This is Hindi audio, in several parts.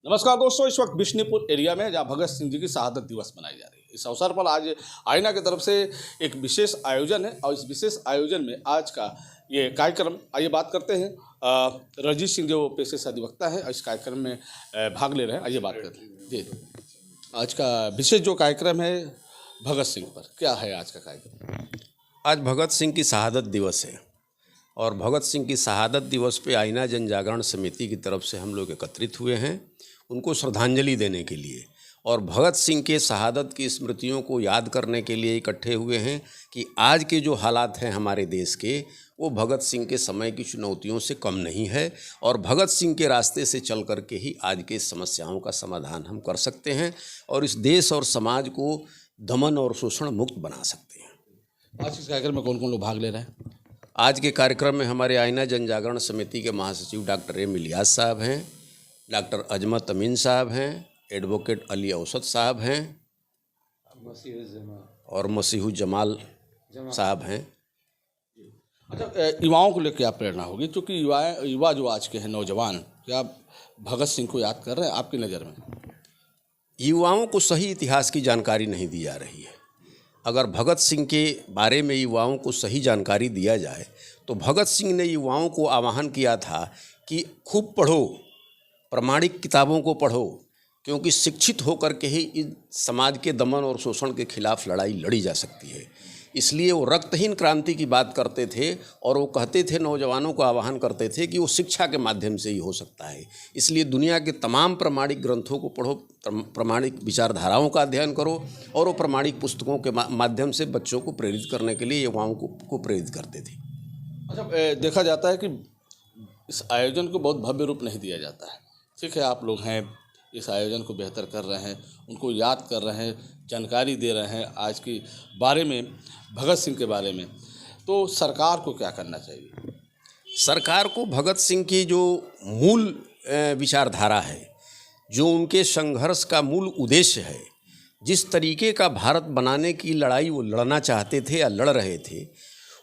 नमस्कार दोस्तों, इस वक्त बिशनीपुर एरिया में जहाँ भगत सिंह जी की शहादत दिवस मनाई जा रही है। इस अवसर पर आज आईना की तरफ से एक विशेष आयोजन है और इस विशेष आयोजन में आज का ये कार्यक्रम, आइए बात करते हैं। रणजीत सिंह जो पेशे से अधिवक्ता है, इस कार्यक्रम में भाग ले रहे हैं। आइए बात करते हैं जी। आज का विशेष जो कार्यक्रम है भगत सिंह पर, क्या है आज का कार्यक्रम? आज भगत सिंह की शहादत दिवस है और भगत सिंह की शहादत दिवस पे आईना जन जागरण समिति की तरफ से हम लोग एकत्रित हुए हैं उनको श्रद्धांजलि देने के लिए, और भगत सिंह के शहादत की स्मृतियों को याद करने के लिए इकट्ठे हुए हैं कि आज के जो हालात हैं हमारे देश के, वो भगत सिंह के समय की चुनौतियों से कम नहीं है और भगत सिंह के रास्ते से चल कर के ही आज के समस्याओं का समाधान हम कर सकते हैं और इस देश और समाज को दमन और शोषण मुक्त बना सकते हैं। आज इस कार्यक्रम में कौन कौन लोग भाग ले रहे हैं? आज के कार्यक्रम में हमारे आईना जन जागरण समिति के महासचिव डॉक्टर एम इलियास साहब हैं, डॉक्टर अजमत अमीन साहब हैं, एडवोकेट अली औसत साहब हैं और मसीहु जमाल साहब हैं। अच्छा, युवाओं को लेकर क्या प्रेरणा होगी, क्योंकि युवा जो आज के हैं नौजवान, क्या भगत सिंह को याद कर रहे हैं आपकी नज़र में? युवाओं को सही इतिहास की जानकारी नहीं दी जा रही है। अगर भगत सिंह के बारे में युवाओं को सही जानकारी दिया जाए तो भगत सिंह ने युवाओं को आह्वान किया था कि खूब पढ़ो, प्रामाणिक किताबों को पढ़ो, क्योंकि शिक्षित होकर के ही इस समाज के दमन और शोषण के खिलाफ लड़ाई लड़ी जा सकती है। इसलिए वो रक्तहीन क्रांति की बात करते थे और वो कहते थे, नौजवानों को आह्वान करते थे कि वो शिक्षा के माध्यम से ही हो सकता है। इसलिए दुनिया के तमाम प्रामाणिक ग्रंथों को पढ़ो, प्रामाणिक विचारधाराओं का अध्ययन करो और वो प्रामाणिक पुस्तकों के माध्यम से बच्चों को प्रेरित करने के लिए युवाओं को प्रेरित करते थे। अच्छा, देखा जाता है कि इस आयोजन को बहुत भव्य रूप नहीं दिया जाता है। ठीक है, आप लोग हैं, इस आयोजन को बेहतर कर रहे हैं, उनको याद कर रहे हैं, जानकारी दे रहे हैं आज के बारे में, भगत सिंह के बारे में, तो सरकार को क्या करना चाहिए? सरकार को भगत सिंह की जो मूल विचारधारा है, जो उनके संघर्ष का मूल उद्देश्य है, जिस तरीके का भारत बनाने की लड़ाई वो लड़ना चाहते थे या लड़ रहे थे,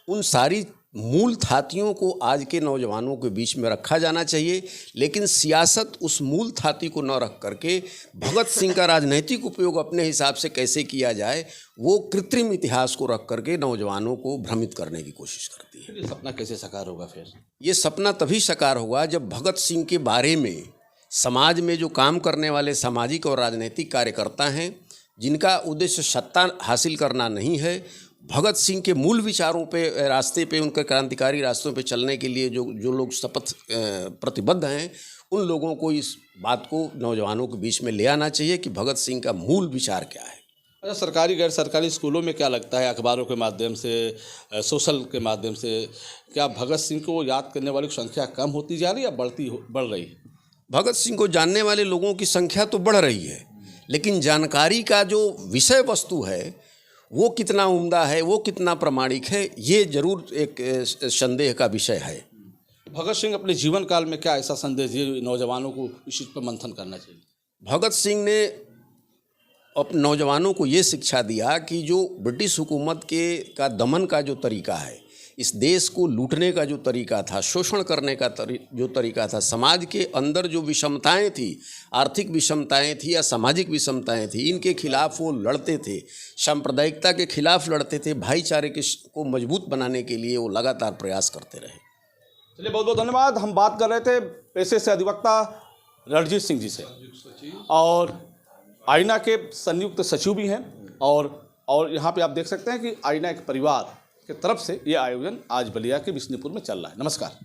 उन सारी मूल थातियों को आज के नौजवानों के बीच में रखा जाना चाहिए। लेकिन सियासत उस मूल थाती को न रख करके भगत सिंह का राजनीतिक उपयोग अपने हिसाब से कैसे किया जाए, वो कृत्रिम इतिहास को रख करके नौजवानों को भ्रमित करने की कोशिश करती है। ये सपना कैसे साकार होगा फिर? ये सपना तभी साकार होगा जब भगत सिंह के बारे में समाज में जो काम करने वाले सामाजिक और राजनीतिक कार्यकर्ता हैं, जिनका उद्देश्य सत्ता हासिल करना नहीं है, भगत सिंह के मूल विचारों पे, रास्ते पे, उनके क्रांतिकारी रास्तों पे चलने के लिए जो लोग शपथ प्रतिबद्ध हैं, उन लोगों को इस बात को नौजवानों के बीच में ले आना चाहिए कि भगत सिंह का मूल विचार क्या है। अच्छा, सरकारी गैर सरकारी स्कूलों में क्या लगता है, अखबारों के माध्यम से, सोशल के माध्यम से, क्या भगत सिंह को याद करने वालों की संख्या कम होती जा रही है या बढ़ रही है? भगत सिंह को जानने वाले लोगों की संख्या तो बढ़ रही है, लेकिन जानकारी का जो विषय वस्तु है वो कितना उम्दा है, वो कितना प्रामाणिक है, ये जरूर एक संदेह का विषय है। भगत सिंह अपने जीवन काल में क्या ऐसा संदेश दिए नौजवानों को, इस चीज़ पर मंथन करना चाहिए? भगत सिंह ने अपने नौजवानों को ये शिक्षा दिया कि जो ब्रिटिश हुकूमत का दमन का जो तरीका है, इस देश को लूटने का जो तरीका था, शोषण करने का जो तरीका था, समाज के अंदर जो विषमताएं थी, आर्थिक विषमताएं थी या सामाजिक विषमताएं थी, इनके खिलाफ वो लड़ते थे, सांप्रदायिकता के खिलाफ लड़ते थे, भाईचारे को मजबूत बनाने के लिए वो लगातार प्रयास करते रहे। चलिए, बहुत बहुत धन्यवाद। हम बात कर रहे थे पेशे से अधिवक्ता रणजीत सिंह जी से, और आईना के संयुक्त सचिव भी हैं, और यहाँ पे आप देख सकते हैं कि आईना एक परिवार की तरफ से ये आयोजन आज बलिया के बिशनीपुर में चल रहा है। नमस्कार।